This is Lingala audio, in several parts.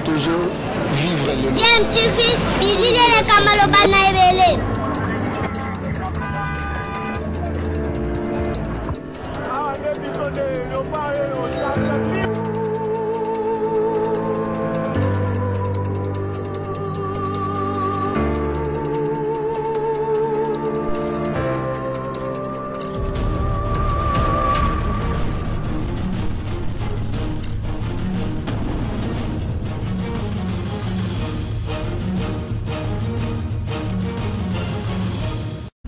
toujours vivre le DMTV, bilile kamalo bana ebele.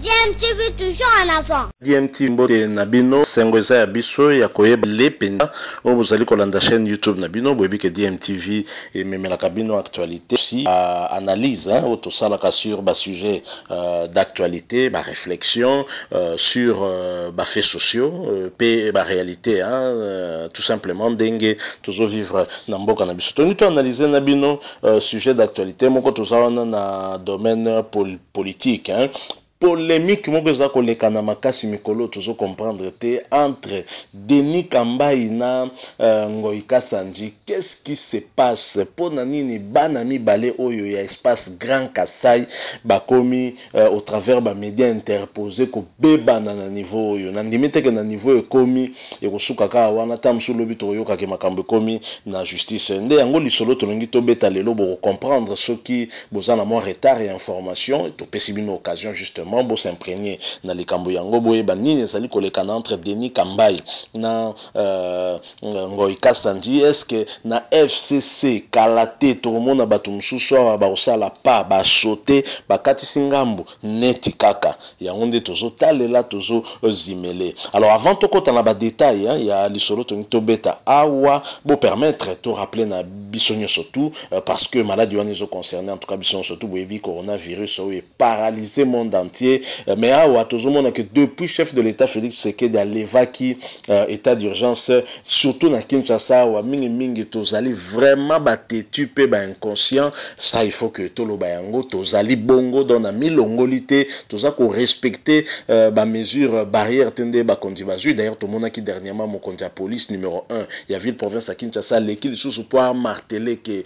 DMTV toujours en avant. DMT mbote nabino sengweza ya biso ya koyeba lependa o bozali kolanda chaîne YouTube nabino boyebi ke DMTV et memela kabino actualité si analyse au to sala sur ba sujet d'actualité, ba réflexion sur ba faits sociaux pe ba réalité tout simplement dengue toujours vivre na mboka na biso. Toni to analyser nabino sujet d'actualité moko to sala na domaine politique polémique mokoza koleka na makasi mikolo tozo comprendre te entre Denis Kambai na Ngoïka Sandji. Qu'est-ce qui se passe pona nini bana mibale oyo ya espace Grand Kasai bakomi au travers ba médias interposés ko beba na niveau oyo na ndimite ke na niveau ekomi ekosuka ka wana tamsu lobi to yoka ke makambo ekomi na justice nde yango lisolo to ngi to beta lelo bo comprendre ce qui bozana mo retard et information to pesi bino occasion justement bo s'imprégner na likambo yango boye ba nini ezali koleka na entre Denis Kambai na Ngoïka Sandji. Est-ce que na FCC Kalaté tout le monde a batu mususu ba osala pa ba sauter ba katisi ngambo neti kaka yango nde tozo talela tozo zimele. Alors avant to kota na ba détail il y a lisolo to beta awa bo permettre to rappeler na bisonyo surtout parce que maladie wana zo concerné en tout cas bisonyo surtout boyebi coronavirus est paralysé monde entier. Mais awa tozomona que depuis chef de l'État Félix Tshisekedi a l'évaki état d'urgence surtout na Kinshasa wa mingi tozali vraiment batetu pe ba inconscient. Ça il faut que toloba yango tozali bongo dans na milongolité toza ko respecter ba mesure barrière tende ba kondi bazui. D'ailleurs tout monde qui dernièrement mon kondi police numéro 1 il y a ville province à Kinshasa l'équipe sous pour marteler que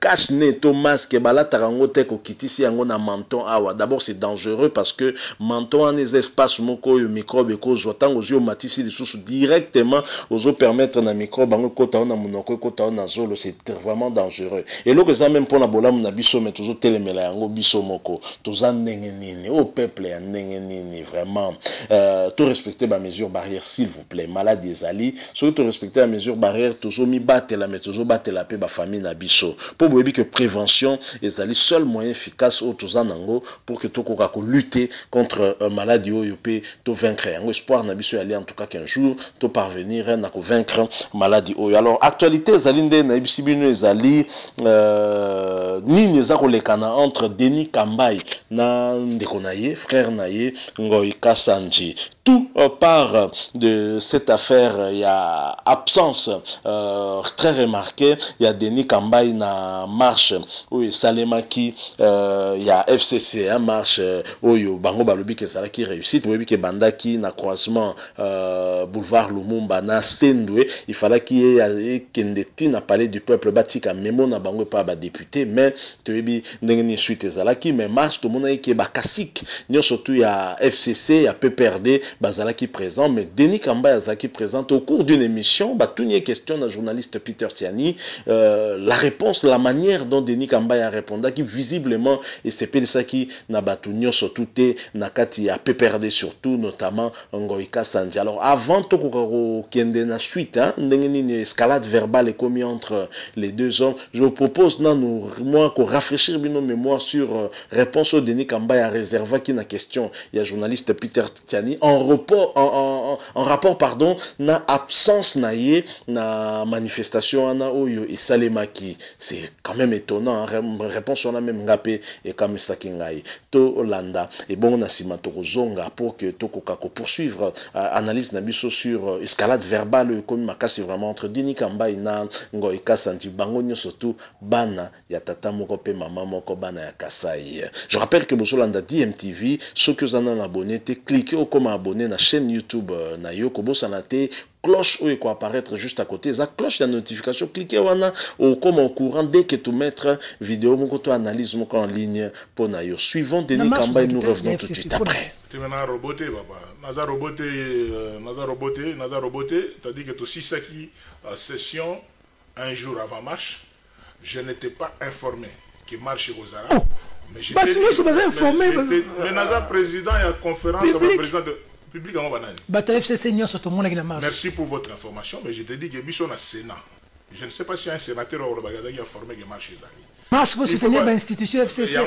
cache nez to masque bala tarango te ko kitisi yango na menton awa. D'abord c'est dangereux parce que menton en les espaces moko yo microbe ko zotan aux yeux matisi les sous directement aux permettre na microbe bango kota na monoko kota na zolo. C'est vraiment dangereux et lo que ça même pour na bolam na biso mais toujours telemela yango biso moko toza ndenge nini au peuple ya ndenge nini vraiment tout respecter ba mesure barrière s'il vous plaît. Maladie ezali surtout respecter la mesure barrière toujours mi batela mais toujours batela pe ba famille na biso pour boyebi que prévention ezali seul moyen efficace au toza nango pour que to koka ko lutter contre maladie oyo pe to vaincre yango espoir na biso aller en tout cas qu'un jour to parvenir na ko vaincre maladie oyo. Alors actualité ezali nde na ibisibino ezali nini eza kolekana entre Denis Kambai na ndeko na ye frère na ye Ngoïka Sandji. Tout part de cette affaire, il y a absence très remarquée. Il y a Denis Kambai na marche où Salemaki, il y a FCC hein, marche où Bango Balobi que ça qui réussit, oui que Bandaki na croisement boulevard Lumumba na Sendwe, il fallait qu'il y ait Kendeti na palais du peuple Batika Memo na Bango pas ba député mais tu bi ndengeni suite zalaki mais marche tout le monde qui ba kasik, ni surtout il y a FCC, il y a PPRD Bazalaki présent, mais Denis Kambai Azaki présente au cours d'une émission, bah tout une question d'un journaliste Peter Tiani, la réponse, la manière dont Denis Kambai a répondu, qui visiblement et c'est ça qui n'a batunio surtout nakati a PPRD surtout notamment Ngoïka Sandji. Alors avant tout kende na suite, hein, une escalade verbale est commise entre les deux hommes. Je vous propose moi qu'on rafraîchir nos mémoires sur réponse au Denis Kambai a réservé qui na question. Il y a journaliste Peter Tiani en rapport pardon na absence naie na manifestation na oyo et salemaki. C'est quand même étonnant hein? Réponse on a même ngapé et comme ça qui ngai to landa et bon na simato zonga pour que to kokako poursuivre analyse na biso sur escalade verbale comme makasi vraiment entre Denis Kambai na Ngoïka Sandji bango surtout bana ya tata moko pe mama moko bana ya Kasai. Je rappelle que bosolanda DMTV ceux que vous en abonné cliquez au comme abonné na chaîne YouTube na yo kobo sanate cloche où il peut apparaître juste à côté. La cloche de notification, cliquez comme au courant dès que tu mettre vidéo, tu analyse en ligne pour naïo. Suivant Denis Kamba et nous revenons tout de suite après. Tu m'as roboté, papa. Naza roboté, t'as dit que tu sais qui session un jour avant marche, je n'étais pas informé qu'il marche aux Arabes. Mais j'étais informé. Mais Naza président et la conférence avec président de public en banane. Merci pour votre information, mais je te dis que Bisson a Sénat. Je ne sais pas si un sénateur au Bagdad qui a informé qu'il marche chez Zali. Marche pour soutenir l'institution FCC. Tout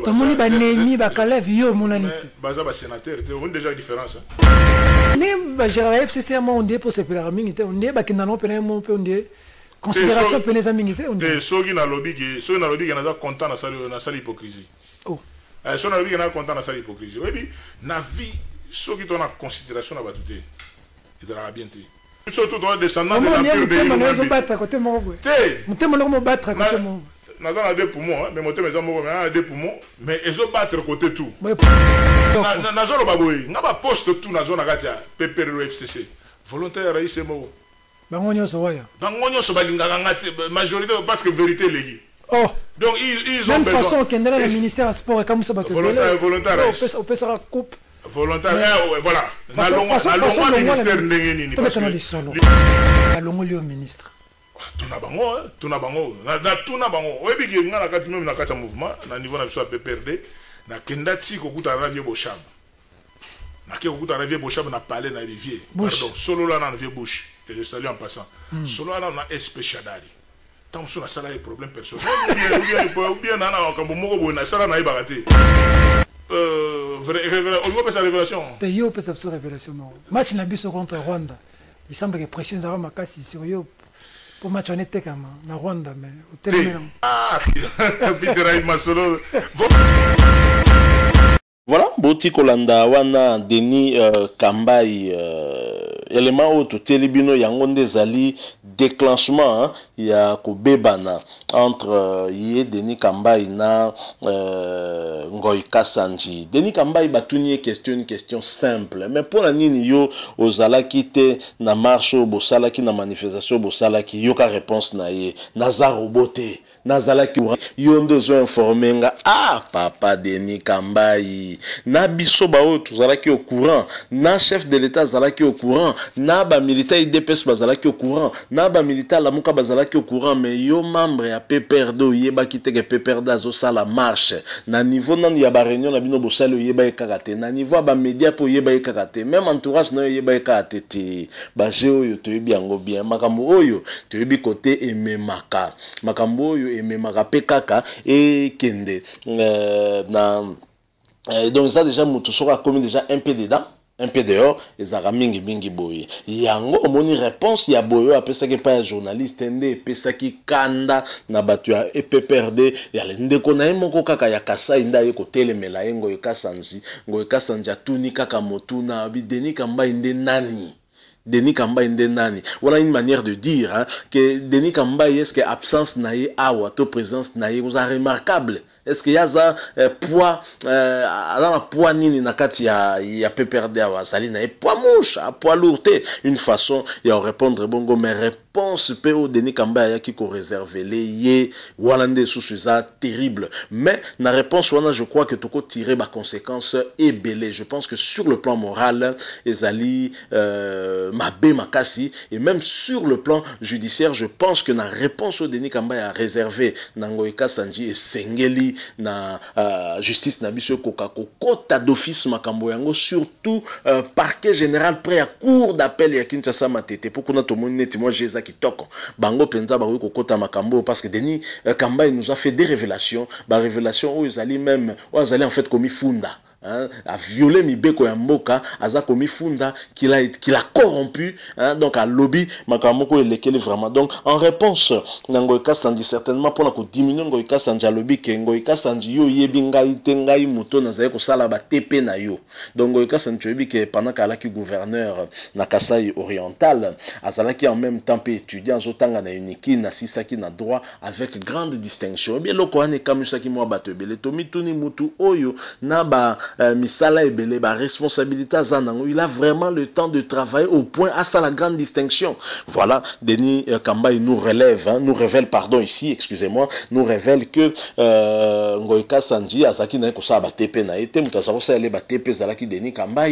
le monde va némi, va calève, yo, mon ami. Baza va sénateur, on a déjà une différence. Ne va gérer FCC à mon dé pour se faire aming, on est bas qui n'a pas un peu de considération pour les aming. Et ceux qui n'ont lobby, ceux qui n'ont lobby, qui n'ont content dans sa hypocrisie. Oh. Ceux qui n'ont lobby, qui n'ont content dans sa hypocrisie. Oui, na vie, ceux qui ont en considération à battre, ils doivent bien dire. Surtout dans les descendants de l'Empire de l'Empire. Nous avons des poumons, mais nous avons des poumons, mais ils ont battre côté tout. Nous avons pas poste tout dans la zone de PPRO-FCC. Volontaire, c'est moi. Majorité, parce que vérité est oh. Donc ils ont besoin. De façon qu'on est dans le ministère du sport et comme ça, volontaire. On peut se la coupe. Volontaire, voilà. Allons au ministère Ndengeni. Allons au ministre. Tuna bango. Oui, bien que na kati même na kati mouvement, na niveau na biso PPRD, na kendati ko kuta Ravier Bochab. Na ke ko kuta Ravier Bochab na parler na Rivière. Pardon, solo là na Rivière Bush, que je salue en passant. Solo là na SP Chadari. Tant sur na sala des problèmes personnels. Ou bien na kambo moko bo na sala na ibaraté. On va passer à la révélation. Yo peut sa révélation. Match na biso contre Rwanda. Il semble que pression ça va makasi sur yo. Pour match on était comme na Rwanda mais au terme. Ah, Peter Masolo. Voilà, Boti Kolanda wana Denis Kambai élément autre telebino yangonde zali déclenchement il y a kobebana entre yé Denis Kambai na Ngoy Kasanji. Denis Kambai batuni une question simple mais pour la nini yo ozala kite na marche bosala ki na manifestation bosala ki yo ka réponse na ye naza roboté nazala ki yo ndozo informer nga ah papa Denis Kambai na biso ba o tozalaki au courant na chef de l'état zalaki au courant na ba militaire IDPS bazalaki au courant na ba militaire lamuka bazalaki au courant mais yo membre ya PPRD yeba kiteke PPRD azo sala marche na niveau nan ya ba réunion na bino bosalo yeba ekakate na niveau ba média po yeba ekakate même entourage na yeba ekakate te ba jeo yo to biango bien makambo oyo to yebi côté ememaka makambo oyo ememaka pekaka e kende na donc ça déjà mutusoko a commis déjà un peu dedans un peu dehors ezaka mingi boye yango omoni réponse ya boyo apesaki pa ya journaliste nde epesaki kanda na bato ya PPRD ya ndeko na ye moko kaka ya Kasai nda ye kotelemela ye Ngoy Kasanji atuni kaka motuna bi Denis Kambai nde nani Denis Kambai nde nani. Voilà une manière de dire hein, que Denis Kambai est-ce que absence naïe awa to présence naïe vous a remarquable. Est-ce que y a ça poids la poids nini na kati ya PPRD awa sali naïe poids mouche, poids lourté. Une façon il y a répondre bongo mais réponse pe au Denis Kambai qui ko réservé les yé walande sous ça terrible. Mais na réponse wana je crois que toko tirer ba conséquence est belé. Je pense que sur le plan moral ezali Mabé Makasi et même sur le plan judiciaire je pense que la réponse au Denis Kambai a réservé Ngoy Kasanji et Sengeli na justice na biso kokako kota d'office makambo yango surtout parquet général près à cour d'appel ya Kinshasa Matete pour qu'on a tout monde net moi Jésus qui toko bango penza ba ko kota makambo parce que Denis Kambai nous a fait des révélations où ils allaient même en fait commis funda hein, a violé Mibeko ya Mboka, aza komi funda, qu'il a corrompu, hein, donc à lobby, makamoko elekele vraiment. Donc en réponse, Ngoy Kasanji certainement pour la ko diminuer Ngoy Kasanji à lobby que Ngoy Kasanji yo yebi ngai tengai muto na zaye ko sala ba TP na yo. Donc Ngoy Kasanji yebi que pendant qu'ala ki gouverneur na Kasai oriental, azala ki en même temps pe étudiant zotanga na uniki na sisaki na droit avec grande distinction. Bien loko ane kamusaki mo batebele to mituni mutu oyo na ba misala ebele ba responsabilité azanango, il a vraiment le temps de travailler au point à ça la grande distinction. Voilà, Denis Kamba il nous relève, hein, nous révèle, pardon ici, excusez-moi, nous révèle que Ngoïka Sanji azaki na ko sa ba TP na été mutaza ko sa ele ba TP zalaki Denis Kamba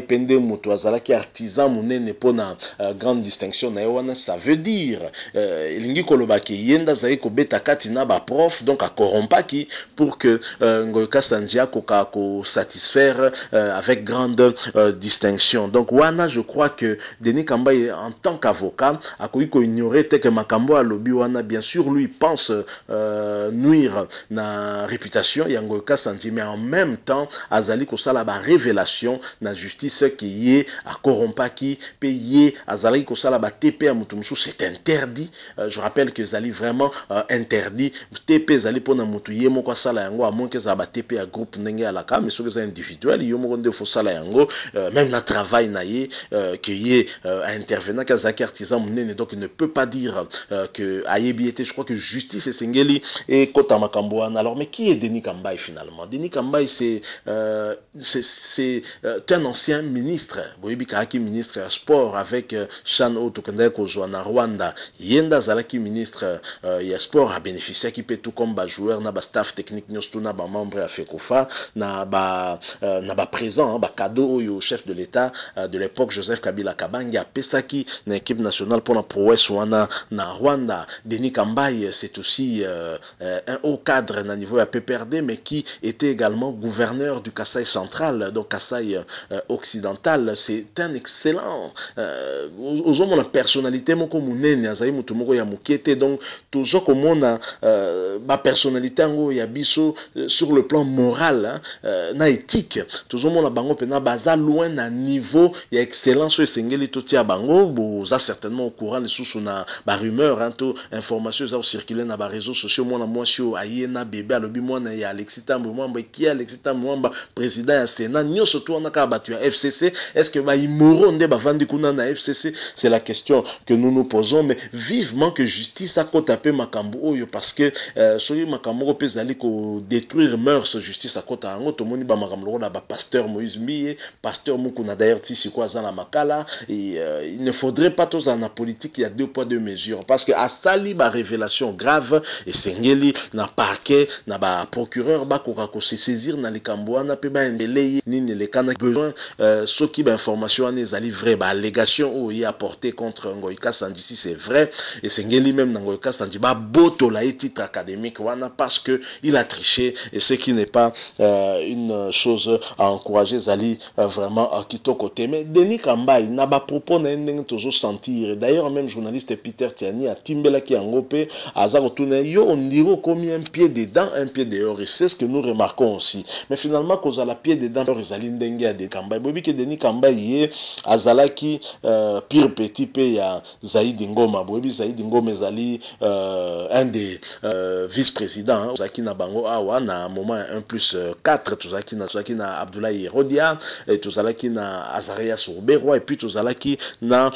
pende mutu azalaki artisan munene pona grande distinction na wana, ça veut dire lingi koloba ki yenda zai ko beta kati na ba prof donc a corrompaki pour que Ngoïka Sanji akoka ko satisfaire avec grande distinction. Donc wana je crois que Denis Kamba en tant qu'avocat a ko ignorer que makambo a lobby wana, bien sûr lui pense nuire na réputation ya Ngoïka Sanji, mais en même temps azali ko sala ba révélation na justice qui est à corrompaki payé azali ko sala ba TP à mutumsu, c'est interdit. Je rappelle que zali vraiment interdit TP zali pona mutu yemo ko sala yango à moins que za ba TP à groupe ndenge ala ka, mais sur les individuels yomo ko ndefo sala yango même na travail na ye que yé intervenant kazaki artisan munene, donc il ne peut pas dire que ayebiete. Je crois que justice et sengeli et kota makambo. Alors mais qui est Denis Kamba finalement? Denis Kamba c'est un ancien ministre, Boyebi Karaki ministre sport avec Chan Otokende Kozwa na Rwanda, yenda zalaki ministre ya sport a bénéficié qui peut tout comme ba joueur na ba staff technique nyos na ba membre à FECOFA na ba présent ba cadeau au chef de l'État de l'époque Joseph Kabila Kabange a pesaki na équipe nationale pour la prouesse wana na Rwanda. Denis Kamba c'est aussi un haut cadre na niveau à PPRD, mais qui était également gouverneur du Kasaï central, donc Kasaï occidental. C'est un excellent aux hommes la personnalité moko munene azali mutu moko ya mukete, donc toujours comme on a ma personnalité ngo ya biso sur le plan moral na éthique, toujours mon bango pena baza loin na niveau ya excellence et sengeli totia bango boza certainement au courant les sous na ba rumeur hein, to information ça circuler na ba réseaux sociaux mona moi sur ayena bébé alobi mona ya Alexis Tambo mwamba qui Alexis Tambo mwamba président ya Sénat nyo surtout on a ka battu à FCC. Est-ce que ba imoro nde ba vandi kuna na FCC? C'est la question que nous nous posons, mais vivement que justice a ko taper makambo oyo, parce que soyi makambo ko pezali ko détruire mœurs justice a ko ta ngo to moni ba makambo la ba pasteur Moïse Mbiye, pasteur Mukuna d'ailleurs tisi quoi za na makala, et il ne faudrait pas tous dans la politique il y a deux poids deux mesures, parce que à sali ba révélation grave et sengeli na parquet na ba procureur ba ko se saisir na likambo na pe ba ndele nini le kana besoin ce qui ba information ne zali vrai ba allégation ou y apporté contre Ngoïka Sanji, si c'est vrai, et sengeli même na Ngoïka Sanji ba boto la titre académique wana parce que il a triché, et ce qui n'est pas une chose à encourager zali vraiment à quito côté. Mais Denis Kamba il n'a pas propos na ndenge toujours sentir. D'ailleurs même journaliste Peter Tiani a timbela ki angopé aza retourner yo on dirait comme un pied dedans un pied dehors, et c'est ce que nous remarquons aussi. Mais finalement cause à la pied dedans rezali ndenge ya de Kamba bobi que Denis Kamba yé azalaki pire petit pe ya Zaïdi Ngoma bobi Zaïdi Ngoma ezali un des vice-présidents zaki na bango awa na moment 1+4 tuzaki na Abdoulaye Rodia et tuzalaki na Azaria Souberwa et puis tuzalaki na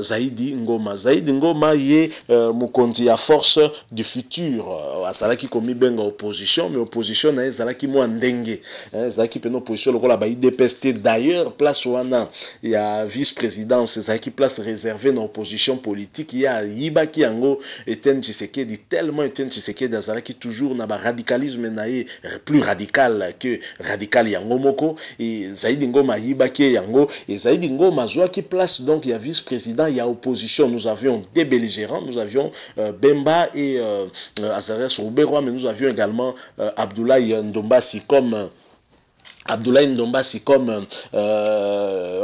Zaïdi Ngoma yé mukonzi ya force du futur azalaki komi benga opposition, mais opposition na ezalaki mo ndenge ezalaki peno opposition lokola ba IDPST. D'ailleurs place wana ya vice-présidence ezalaki place réservée na opposition politique ya yibaki yango Etienne Tshisekedi, tellement Etienne Tshisekedi azalaki toujours na ba radicalisme na ye plus radical que radical yango moko, et Zaïdi Ngoma yibaki yango, et Zaïdi Ngoma zwaki place donc ya vice-président ya opposition. Nous avions des belligérants, nous avions Bemba et Azaria Souberwa, mais nous avions également Abdoulaye Ndombasi comme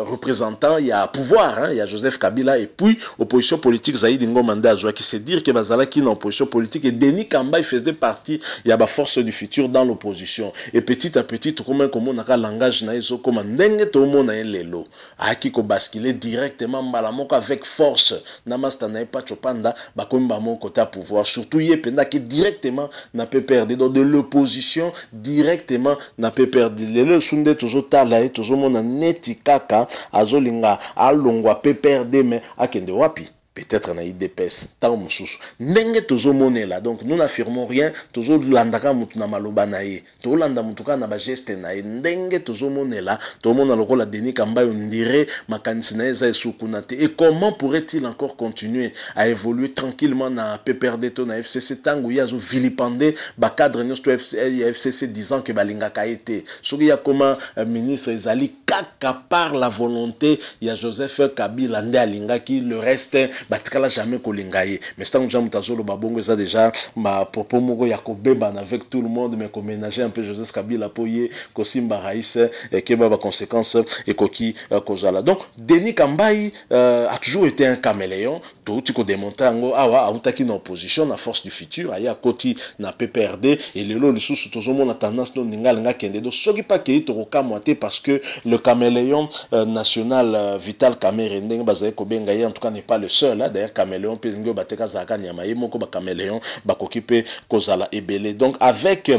représentant, il y a pouvoir, hein, il y a Joseph Kabila, et puis opposition politique Zaïdi Ngoma Ndazwa, qui c'est dire que Bazalaki dans l'opposition politique, et Denis Kamba il faisait partie, il y a la force du futur dans l'opposition, et petit à petit comme on a langage naïso comme ndenge to mo na lelo aki ko basculer directement malamoko avec force namasta na pas chopanda ba komba mon côté à pouvoir, surtout yé penda qui directement n'a pas perdu dans de l'opposition directement n'a pas perdu le sunde toujours tala toujours mon neti kaka azolinga alongwa pe perdre mais akende wapi peut-être na IDPS tant mususu ndenge tozomone là. Donc nous n'affirmons rien, tozolandaka mutu na maloba na ye, tolanda mutuka na ba geste na ye ndenge tozomone là. Tomona lokola Denis Kambayi on dirait makanisi na eza esukuna te. Et comment pourrait-il encore continuer à évoluer tranquillement na PPRD to na FCC tango yazo vilipender ba cadre nyos to FCC disant que balingaka été soki ya comment ministre ezali kaka par la volonté ya Joseph Kabila nde alingaki, le reste batikala jamais kolingaye. Mais tant que j'aime tazolo babongo ça déjà ma propos moko ya kobeba avec tout le monde, mais ko ménager un peu Joseph Kabila poye ko simba raïs et que ba conséquences et koki kozala. Donc Denis Kambayi a toujours été un caméléon. Tout tu ko démontrer ngo awa autaki na opposition na force du futur aya koti na PPRD et lelo lisusu tozomo na tendance no ningalinga kende do soki pa ke to kokamwate parce que le caméléon national Vital Kamerhe ndenge bazaye kobenga ye en tout cas n'est pas le seul hein. D'ailleurs caméléon pe ngo bateka zaka nyama ye moko ba caméléon bakoki pe kozala ebele. Donc avec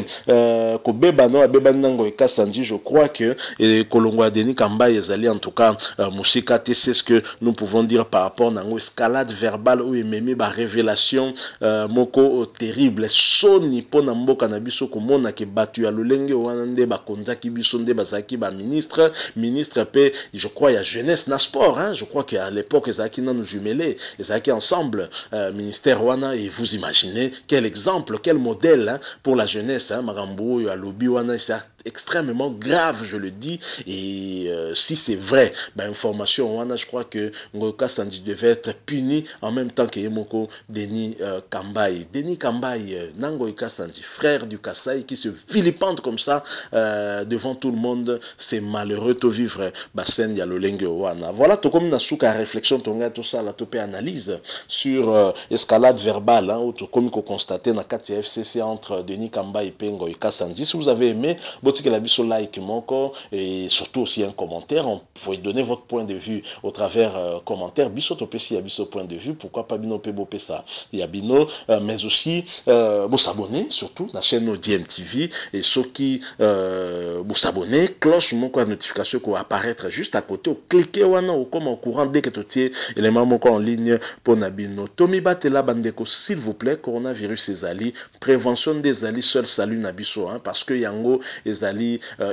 kobeba no abeba nango ekasandi, je crois que kolongwa Denis Kambayi ezali en tout cas musika te. C'est ce que nous pouvons dire par rapport à escalade verbale ou ememi ba révélation moko terrible soni pona mboka na biso komona ke batu ya lolenge wana nde ba konzaki biso nde bazaki ba ministre pe je crois ya jeunesse na sport hein. Je crois qu'à l'époque ezaki na nous jumelés ezaki ensemble ministère wana, et vous imaginez quel exemple, quel modèle hein, pour la jeunesse hein. Marambo ya lobi wana c'est extrêmement grave, je le dis, et si c'est vrai, ben information wana, je crois que Ngoka Sandi devait être puni en même temps que Yemoko Denis Kambayi. Denis Kambayi, Nangoka Sandi, frère du Kasaï, qui se vilipende comme ça devant tout le monde, c'est malheureux de vivre Basen Yalolenge wana. Voilà, tout comme Nasuka réflexion, tout ça, la topé analyse sur escalade verbale, hein, tout comme qu'on constate dans 4 FCC entre Denis Kambayi et Ngoka Sandi. Si vous avez aimé, que la biso like moko et surtout aussi un commentaire, on peut donner votre point de vue au travers commentaire biso topesi ya biso point de vue, pourquoi pas bino pe bopé ça ya bino mais aussi vous s'abonner surtout la chaîne DMTV et ceux qui vous s'abonner cloche moko notification qui va apparaître juste à côté, ou cliquez wana ou comme au courant dès que tu tiens élément moko en ligne pour nabino Tomi Batela bandeko s'il vous plaît, coronavirus ezali prévention des ali seul salut nabiso hein, parce que yango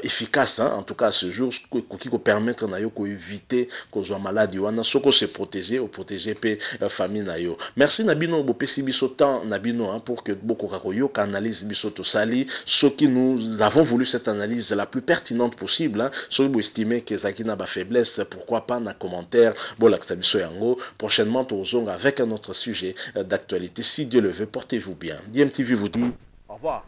efficace hein, en tout cas à ce jour qui peut permettre na yo ko éviter qu'on soit malade wana soko se protéger ou protéger pe famille na yo. Merci nabino bo pesi biso temps nabino hein, pour que beaucoup kakoyo analyse biso to sali ce qui nous avons voulu cette analyse la plus pertinente possible hein. So vous estimez que zaki na ba faiblesse, pourquoi pas na commentaire bo la biso yango prochainement tozonga avec un autre sujet d'actualité si Dieu le veut. Portez-vous bien. DMTV vous dit au revoir.